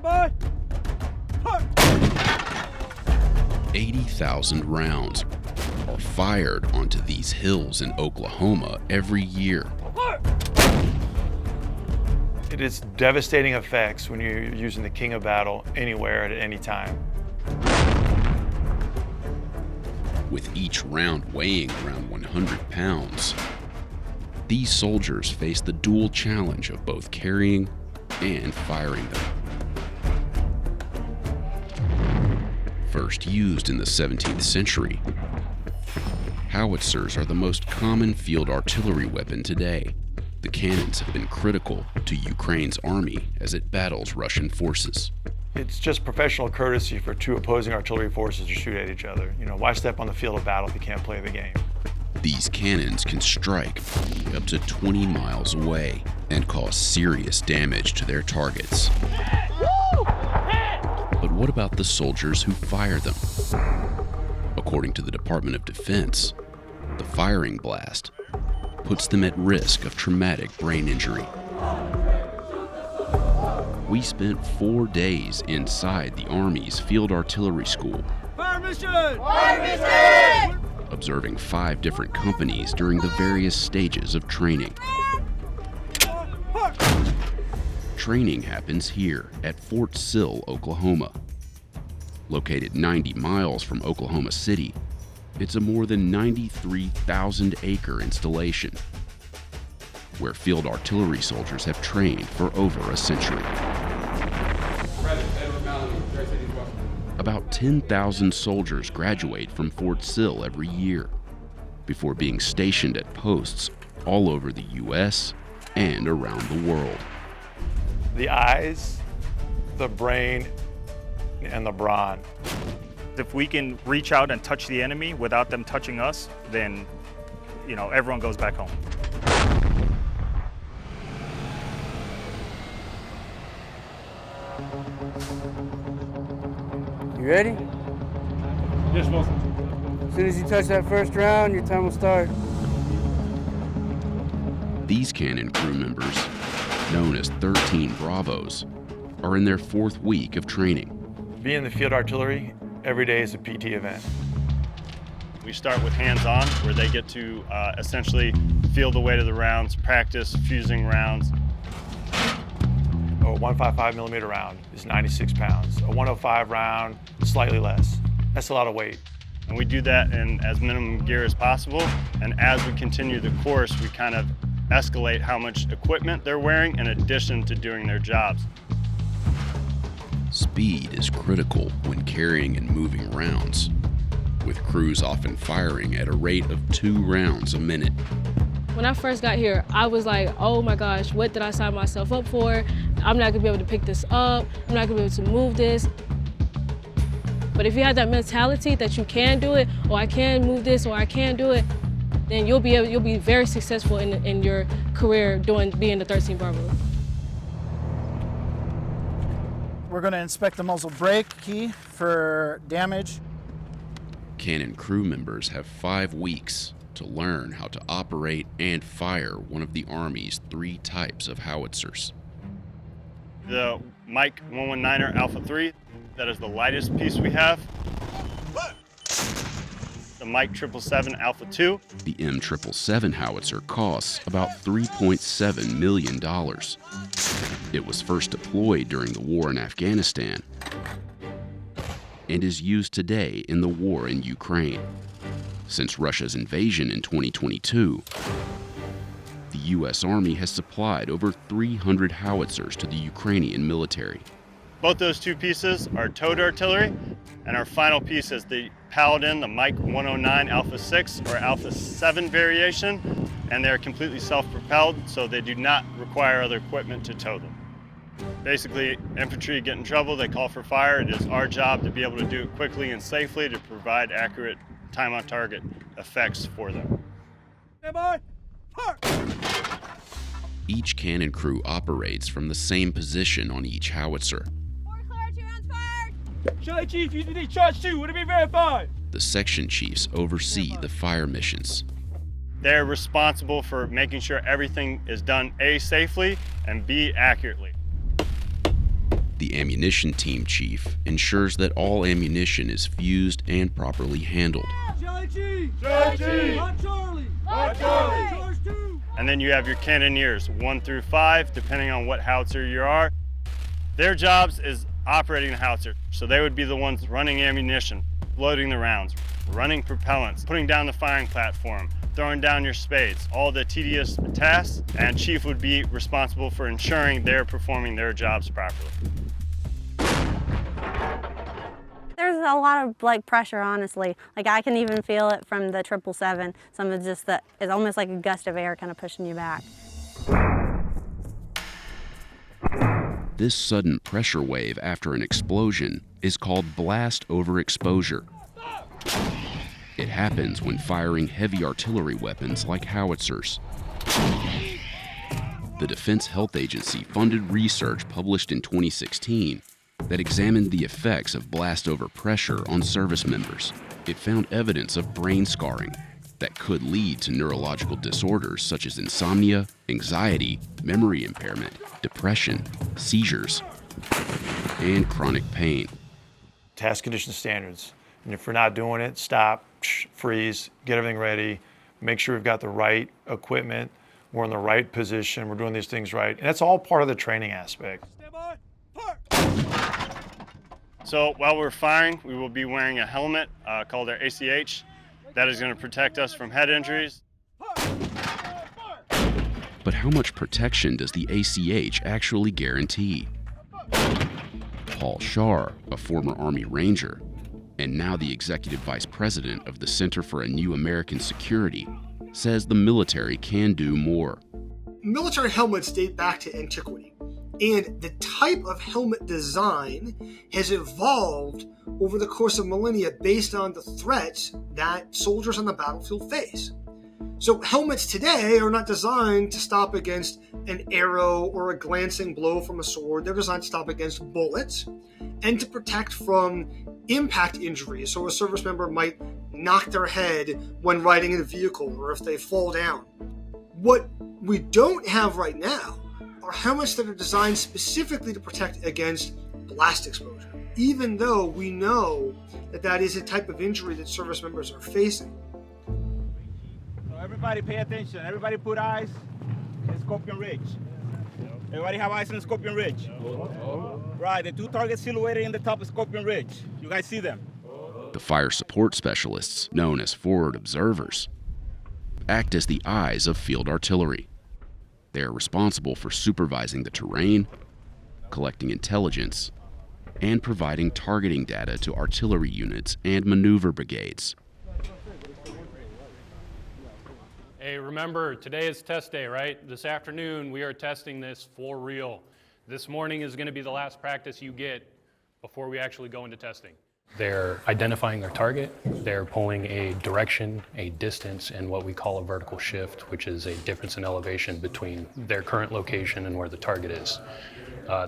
by. 80,000 rounds are fired onto these hills in Oklahoma every year. It is devastating effects when you're using the king of battle anywhere at any time. With each round weighing around 100 pounds, these soldiers face the dual challenge of both carrying and firing them. First used in the 17th century, howitzers are the most common field artillery weapon today. The cannons have been critical to Ukraine's army as it battles Russian forces. It's just professional courtesy for two opposing artillery forces to shoot at each other. You know, why step on the field of battle if you can't play the game? These cannons can strike up to 20 miles away and cause serious damage to their targets. But what about the soldiers who fire them? According to the Department of Defense, the firing blast puts them at risk of traumatic brain injury. We spent 4 days inside the Army's Field Artillery School, Fire mission! Fire mission! observing 5 different companies during the various stages of training. Training happens here at Fort Sill, Oklahoma. Located 90 miles from Oklahoma City, it's a more than 93,000-acre installation where field artillery soldiers have trained for over a century. About 10,000 soldiers graduate from Fort Sill every year before being stationed at posts all over the U.S. and around the world. The eyes, the brain, and the brawn. If we can reach out and touch the enemy without them touching us, then, everyone goes back home. You ready? Yes, boss. As soon as you touch that first round, your time will start. These cannon crew members, known as 13 Bravos, are in their 4th week of training. Being in the field artillery, every day is a PT event. We start with hands-on, where they get to essentially feel the weight of the rounds, practice fusing rounds. A 155 millimeter round is 96 pounds. A 105 round, slightly less. That's a lot of weight. And we do that in as minimum gear as possible. And as we continue the course, we kind of escalate how much equipment they're wearing in addition to doing their jobs. Speed is critical when carrying and moving rounds, with crews often firing at a rate of 2 rounds a minute. When I first got here, I was like, oh my gosh, what did I sign myself up for? I'm not gonna be able to pick this up. I'm not gonna be able to move this. But if you have that mentality that you can do it, or I can move this, or I can do it, then you'll be very successful in your career being the 13 Bravo. We're going to inspect the muzzle brake key for damage. Cannon crew members have 5 weeks to learn how to operate and fire one of the Army's 3 types of howitzers. The Mike 119er Alpha 3, that is the lightest piece we have. The Mike 777 Alpha 2. The M777 howitzer costs about $3.7 million. It was first deployed during the war in Afghanistan and is used today in the war in Ukraine. Since Russia's invasion in 2022, the U.S. Army has supplied over 300 howitzers to the Ukrainian military. Both those 2 pieces are towed artillery, and our final piece is the Paladin, the Mike 109 Alpha 6 or Alpha 7 variation, and they're completely self-propelled, so they do not require other equipment to tow them. Basically, infantry get in trouble, they call for fire. It is our job to be able to do it quickly and safely to provide accurate time on target effects for them. Stand by. Park. Each cannon crew operates from the same position on each howitzer. Charlie Chief, you need charge 2. Would it be verified? The section chiefs oversee the fire missions. They're responsible for making sure everything is done A, safely, and B, accurately. The ammunition team chief ensures that all ammunition is fused and properly handled. Charlie G! Charlie G! Hot Charlie! Hot Charlie! Charge 2! And then you have your cannoneers, 1 through 5, depending on what howitzer you are. Their jobs is operating the howitzer. So they would be the ones running ammunition, loading the rounds, running propellants, putting down the firing platform, throwing down your spades, all the tedious tasks, and chief would be responsible for ensuring they're performing their jobs properly. There's a lot of pressure, honestly. I can even feel it from the 777. Some of just it's almost like a gust of air kind of pushing you back. This sudden pressure wave after an explosion is called blast overexposure. It happens when firing heavy artillery weapons like howitzers. The Defense Health Agency funded research published in 2016 that examined the effects of blast overpressure on service members. It found evidence of brain scarring that could lead to neurological disorders such as insomnia, anxiety, memory impairment, depression, seizures, and chronic pain. Task condition standards. And if we're not doing it, stop, freeze, get everything ready, make sure we've got the right equipment, we're in the right position, we're doing these things right. And that's all part of the training aspect. Stand by! Fire! So while we're firing, we will be wearing a helmet called our ACH. That is going to protect us from head injuries. But how much protection does the ACH actually guarantee? Paul Shar, a former Army Ranger, and now the executive vice president of the Center for a New American Security, says the military can do more. Military helmets date back to antiquity, and the type of helmet design has evolved over the course of millennia based on the threats that soldiers on the battlefield face. So helmets today are not designed to stop against an arrow or a glancing blow from a sword. They're designed to stop against bullets and to protect from impact injuries. So a service member might knock their head when riding in a vehicle or if they fall down. What we don't have right now are helmets that are designed specifically to protect against blast exposure, even though we know that that is a type of injury that service members are facing. So everybody pay attention. Everybody put eyes in Scorpion Ridge. Everybody have eyes on Scorpion Ridge. Right, the 2 targets silhouetted in the top of Scorpion Ridge. You guys see them? The fire support specialists, known as forward observers, act as the eyes of field artillery. They are responsible for supervising the terrain, collecting intelligence, and providing targeting data to artillery units and maneuver brigades. Hey, remember, today is test day, right? This afternoon, we are testing this for real. This morning is going to be the last practice you get before we actually go into testing. They're identifying their target, they're pulling a direction, a distance, and what we call a vertical shift, which is a difference in elevation between their current location and where the target is.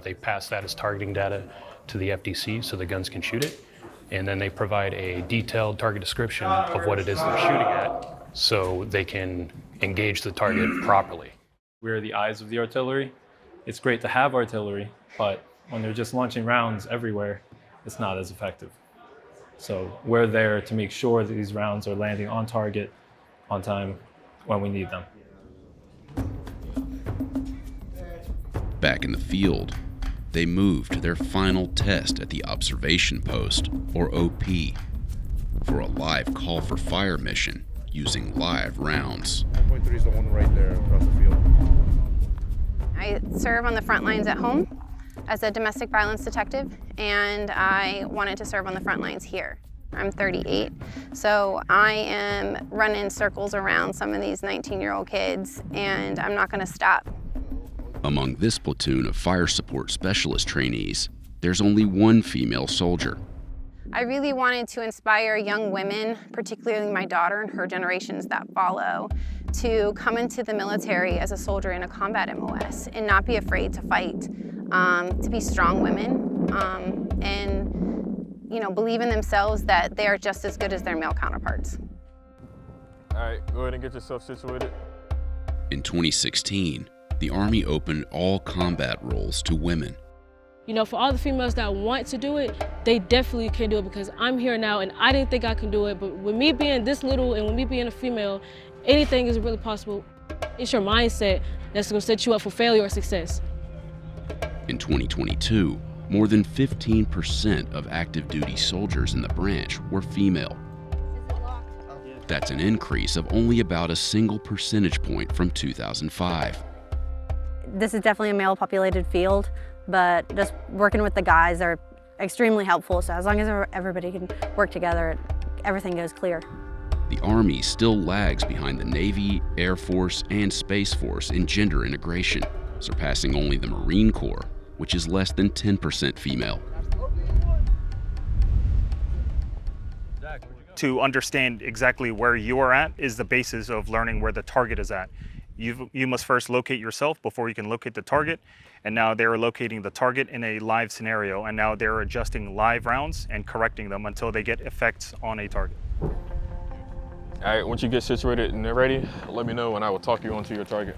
They pass that as targeting data to the FDC so the guns can shoot it, and then they provide a detailed target description of what it is they're shooting at so they can engage the target properly. We're the eyes of the artillery. It's great to have artillery, but when they're just launching rounds everywhere, it's not as effective. So we're there to make sure that these rounds are landing on target, on time, when we need them. Back in the field, they move to their final test at the observation post, or OP, for a live call for fire mission using live rounds. 1.3 is the one right there across the field. I serve on the front lines at home as a domestic violence detective, and I wanted to serve on the front lines here. I'm 38, so I am running circles around some of these 19-year-old kids, and I'm not going to stop. Among this platoon of fire support specialist trainees, there's only one female soldier. I really wanted to inspire young women, particularly my daughter and her generations that follow, to come into the military as a soldier in a combat MOS and not be afraid to fight, to be strong women, and believe in themselves that they are just as good as their male counterparts. All right, go ahead and get yourself situated. In 2016, the Army opened all combat roles to women. You know, for all the females that want to do it, they definitely can do it because I'm here now and I didn't think I can do it. But with me being this little and with me being a female, anything is really possible. It's your mindset that's gonna set you up for failure or success. In 2022, more than 15% of active duty soldiers in the branch were female. That's an increase of only about a single percentage point from 2005. This is definitely a male-populated field, but just working with the guys are extremely helpful. So as long as everybody can work together, everything goes clear. The Army still lags behind the Navy, Air Force, and Space Force in gender integration, surpassing only the Marine Corps, which is less than 10% female. To understand exactly where you are at is the basis of learning where the target is at. You must first locate yourself before you can locate the target, and now they're locating the target in a live scenario, and now they're adjusting live rounds and correcting them until they get effects on a target. All right, once you get situated and they're ready, let me know and I will talk you onto your target.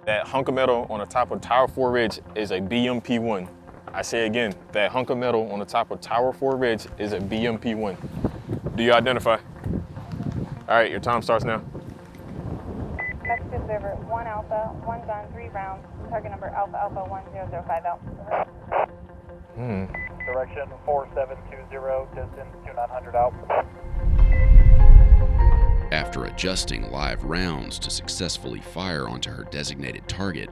That hunk of metal on the top of Tower 4 Ridge is a BMP-1. I say again, that hunk of metal on the top of Tower 4 Ridge is a BMP-1. Do you identify? All right, your time starts now. Next observer, 1 Alpha, 1 gun, 3 rounds. Target number Alpha Alpha 1005 out. Direction 4720, distance 2900 out. After adjusting live rounds to successfully fire onto her designated target,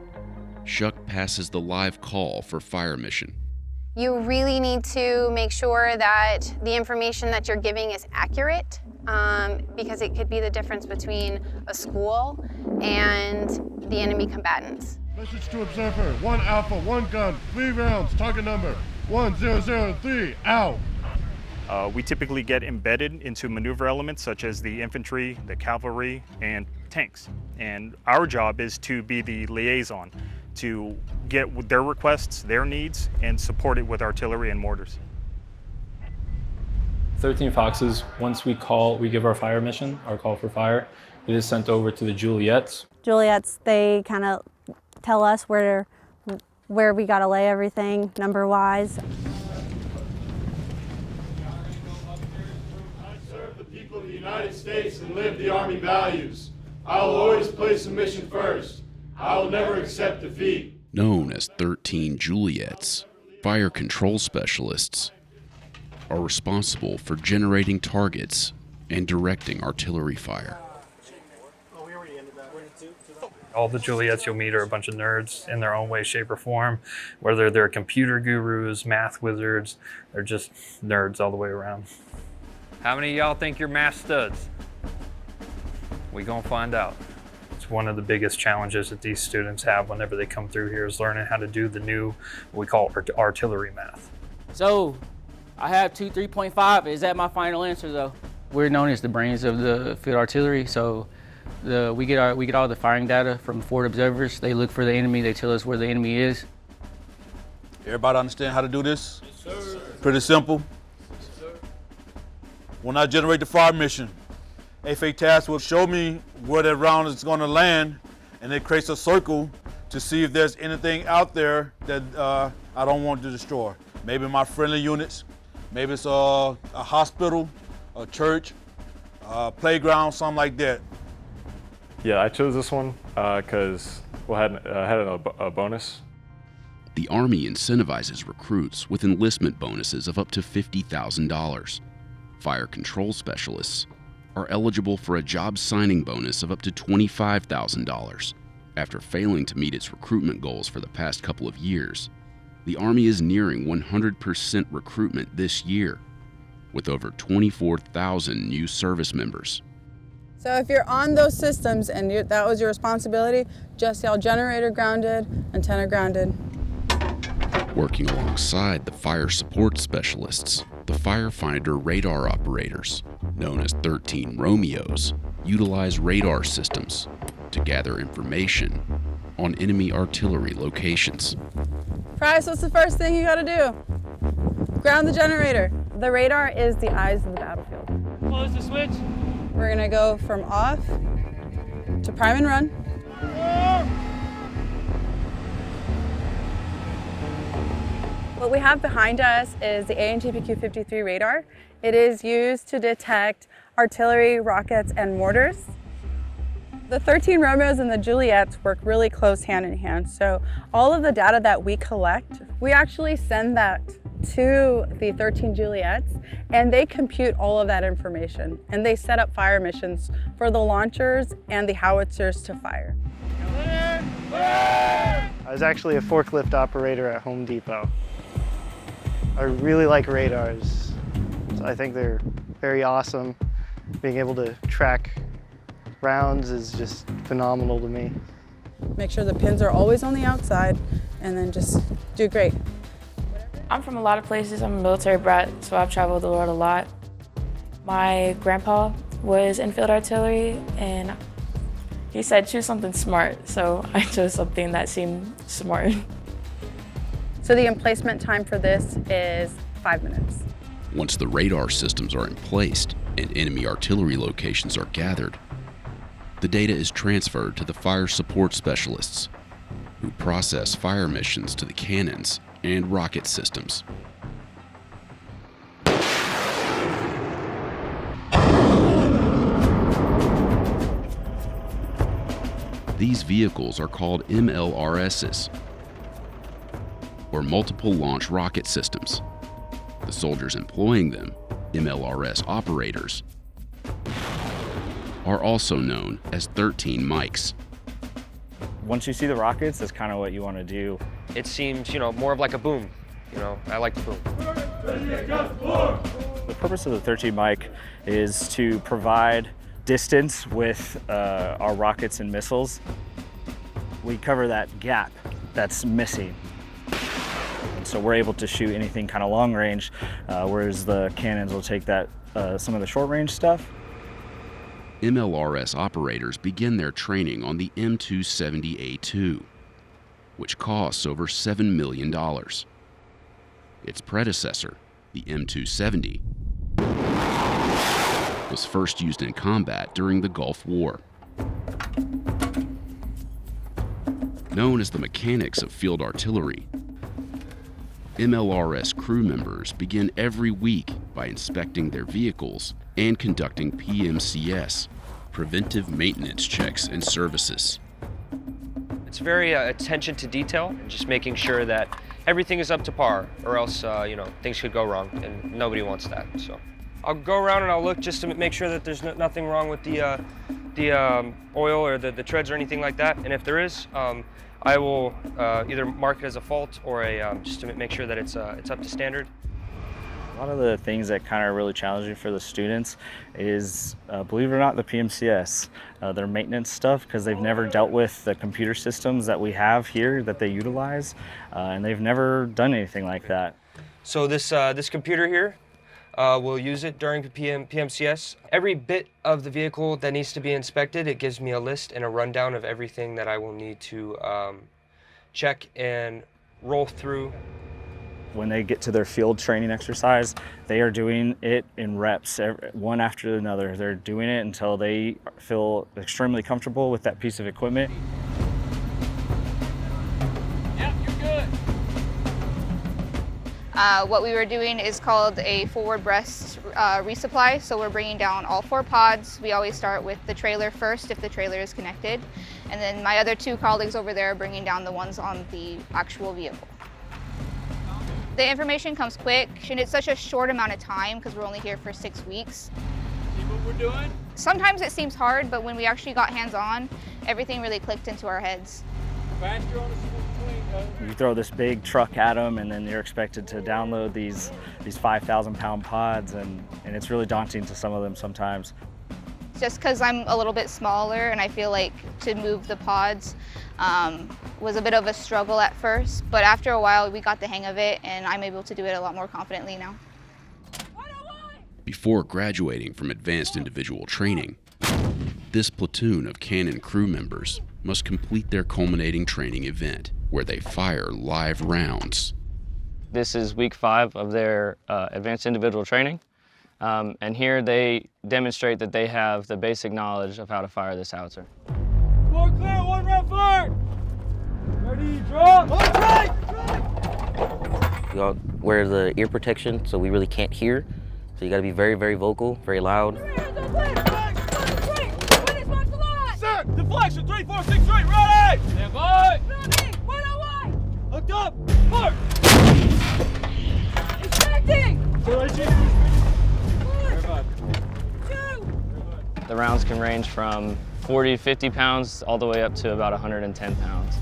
Shuck passes the live call for fire mission. You really need to make sure that the information that you're giving is accurate because it could be the difference between a school and the enemy combatants. Message to observer, 1 Alpha, 1 gun, 3 rounds, target number 1003, out. We typically get embedded into maneuver elements such as the infantry, the cavalry, and tanks. And our job is to be the liaison, to get their requests, their needs, and support it with artillery and mortars. 13 Foxes, once we give our fire mission, our call for fire, it is sent over to the Juliettes. Juliettes, they kind of tell us where we gotta lay everything, number-wise. Of the United States and live the Army values. I will always place the mission first. I will never accept defeat. Known as 13 Juliettes, fire control specialists are responsible for generating targets and directing artillery fire. All the Juliettes you'll meet are a bunch of nerds in their own way, shape, or form. Whether they're computer gurus, math wizards, they're just nerds all the way around. How many of y'all think you're math studs? We gonna find out. It's one of the biggest challenges that these students have whenever they come through here is learning how to do the new, what we call artillery math. So, I have 2 3.5. Is that my final answer though? We're known as the brains of the field artillery, so we get all the firing data from forward observers. They look for the enemy, they tell us where the enemy is. Everybody understand how to do this? Yes, sir. Pretty simple. When I generate the fire mission, FA task will show me where that round is going to land, and it creates a circle to see if there's anything out there that I don't want to destroy. Maybe my friendly units, maybe it's a hospital, a church, a playground, something like that. Yeah, I chose this one because we had a bonus. The Army incentivizes recruits with enlistment bonuses of up to $50,000. Fire control specialists are eligible for a job signing bonus of up to $25,000. After failing to meet its recruitment goals for the past couple of years, the Army is nearing 100% recruitment this year, with over 24,000 new service members. So if you're on those systems and that was your responsibility, just yell generator grounded, antenna grounded. Working alongside the fire support specialists, the firefinder radar operators, known as 13 Romeos, utilize radar systems to gather information on enemy artillery locations. Price, what's the first thing you gotta do? Ground the generator. The radar is the eyes of the battlefield. Close the switch. We're gonna go from off to prime and run. What we have behind us is the ANGPQ-53 radar. It is used to detect artillery, rockets, and mortars. The 13 Romeos and the Juliets work really close hand in hand. So all of the data that we collect, we actually send that to the 13 Juliets, and they compute all of that information. And they set up fire missions for the launchers and the howitzers to fire. I was actually a forklift operator at Home Depot. I really like radars. So I think they're very awesome. Being able to track rounds is just phenomenal to me. Make sure the pins are always on the outside, and then just do great. I'm from a lot of places. I'm a military brat, so I've traveled the world a lot. My grandpa was in field artillery, and he said choose something smart, so I chose something that seemed smart. So the emplacement time for this is 5 minutes. Once the radar systems are in place and enemy artillery locations are gathered, the data is transferred to the fire support specialists, who process fire missions to the cannons and rocket systems. These vehicles are called MLRSs, or multiple launch rocket systems. The soldiers employing them, MLRS operators, are also known as 13 mics. Once you see the rockets, that's kind of what you want to do. It seems, more of like a boom. I like the boom. The purpose of the 13 mic is to provide distance with our rockets and missiles. We cover that gap that's missing. And so we're able to shoot anything kind of long range, whereas the cannons will take that some of the short range stuff. MLRS operators begin their training on the M270A2, which costs over $7 million. Its predecessor, the M270, was first used in combat during the Gulf War. Known as the mechanics of field artillery, MLRS crew members begin every week by inspecting their vehicles and conducting PMCS, preventive maintenance checks and services. It's very attention to detail, and just making sure that everything is up to par, or else things could go wrong, and nobody wants that. So I'll go around and I'll look just to make sure that there's nothing wrong with the oil or the treads or anything like that. And if there is, I will either mark it as a fault or just to make sure that it's up to standard. A lot of the things that kind of are really challenging for the students is, believe it or not, the PMCS, their maintenance stuff, because they've never dealt with the computer systems that we have here that they utilize, and they've never done anything like that. So this computer here, we'll use it during PMCS. Every bit of the vehicle that needs to be inspected, it gives me a list and a rundown of everything that I will need to check and roll through. When they get to their field training exercise, they are doing it in reps, one after another. They're doing it until they feel extremely comfortable with that piece of equipment. Yep, you're good. What we were doing is called a forward breast resupply. So we're bringing down all 4 pods. We always start with the trailer first if the trailer is connected. And then my other 2 colleagues over there are bringing down the ones on the actual vehicle. The information comes quick, and it's such a short amount of time because we're only here for 6 weeks. See what we're doing? Sometimes it seems hard, but when we actually got hands-on, everything really clicked into our heads. Faster on the swing, You throw this big truck at them, and then you're expected to download these 5,000-pound pods, and it's really daunting to some of them sometimes. Just because I'm a little bit smaller, and I feel like to move the pods was a bit of a struggle at first, but after a while we got the hang of it, and I'm able to do it a lot more confidently now. Before graduating from advanced individual training, this platoon of cannon crew members must complete their culminating training event, where they fire live rounds. This is week 5 of their advanced individual training, and here they demonstrate that they have the basic knowledge of how to fire this howitzer. Floor clear, 1 round fire! Ready, draw! On track! We all wear the ear protection, so we really can't hear. So you gotta be very, very vocal, very loud. Set! Deflection, 3, 4, 6, straight, ready! Stand by! Ready! 101! Hooked up! Mark! Expecting! The rounds can range from 40 to 50 pounds all the way up to about 110 pounds.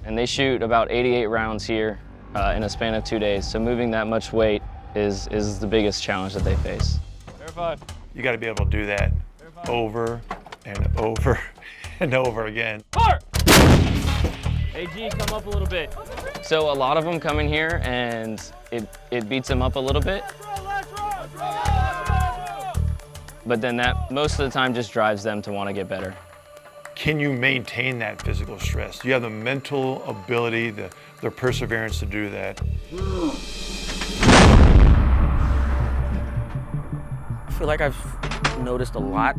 And they shoot about 88 rounds here in a span of 2 days. So moving that much weight is the biggest challenge that they face. Verify. You got to be able to do that over and over and over again. Park! AG, come up a little bit. So a lot of them come in here and it beats them up a little bit. But then that most of the time just drives them to want to get better. Can you maintain that physical stress? Do you have the mental ability, the perseverance to do that? I feel like I've noticed a lot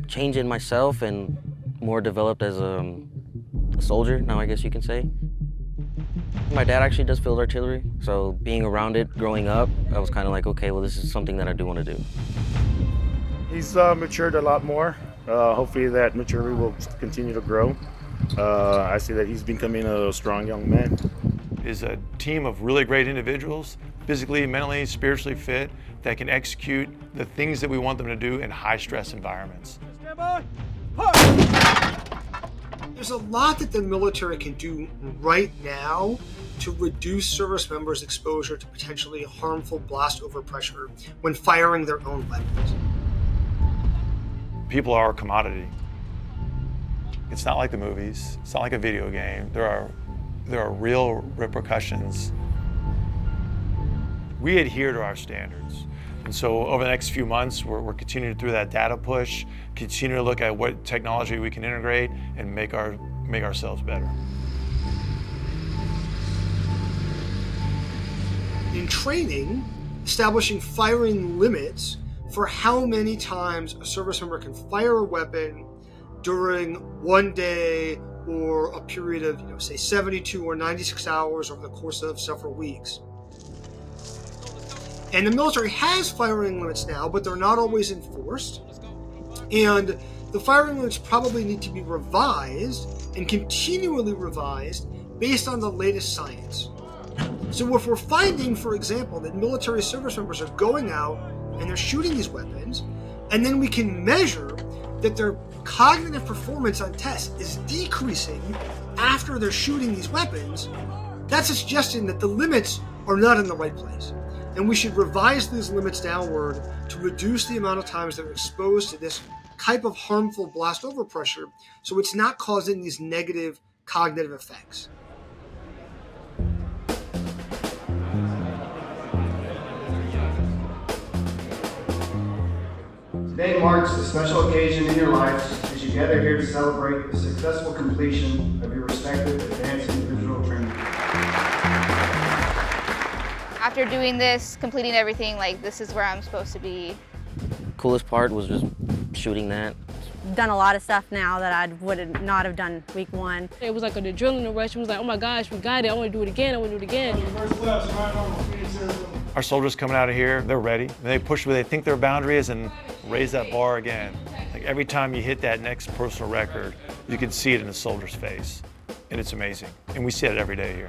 change in myself and more developed as a soldier now, I guess you can say. My dad actually does field artillery, so being around it growing up, I was kind of like, okay, well, this is something that I do want to do. He's matured a lot more. Hopefully that maturity will continue to grow. I see that he's becoming a strong young man. Is a team of really great individuals, physically, mentally, spiritually fit, that can execute the things that we want them to do in high-stress environments. Stand by! There's a lot that the military can do right now to reduce service members' exposure to potentially harmful blast overpressure when firing their own weapons. People are a commodity. It's not like the movies. It's not like a video game. There are real repercussions. We adhere to our standards. And so over the next few months, we're continuing through that data push, continue to look at what technology we can integrate and make ourselves better. In training, establishing firing limits for how many times a service member can fire a weapon during one day or a period of, say 72 or 96 hours over the course of several weeks. And the military has firing limits now, but they're not always enforced. And the firing limits probably need to be revised and continually revised based on the latest science. So if we're finding, for example, that military service members are going out and they're shooting these weapons, and then we can measure that their cognitive performance on tests is decreasing after they're shooting these weapons, that's a suggestion that the limits are not in the right place. And we should revise these limits downward to reduce the amount of times they're exposed to this type of harmful blast overpressure so it's not causing these negative cognitive effects. Today marks a special occasion in your life as you gather here to celebrate the successful completion of your respective advanced individual training. After doing this, completing everything, like this is where I'm supposed to be. Coolest part was just shooting that. Done a lot of stuff now that I would not have done week one. It was like an adrenaline rush. It was like, oh my gosh, we got it. I want to do it again. I want to do it again. Our soldiers coming out of here, they're ready. And they push where they think their boundary is and raise that bar again. Like every time you hit that next personal record, you can see it in the soldier's face. And it's amazing. And we see it every day here.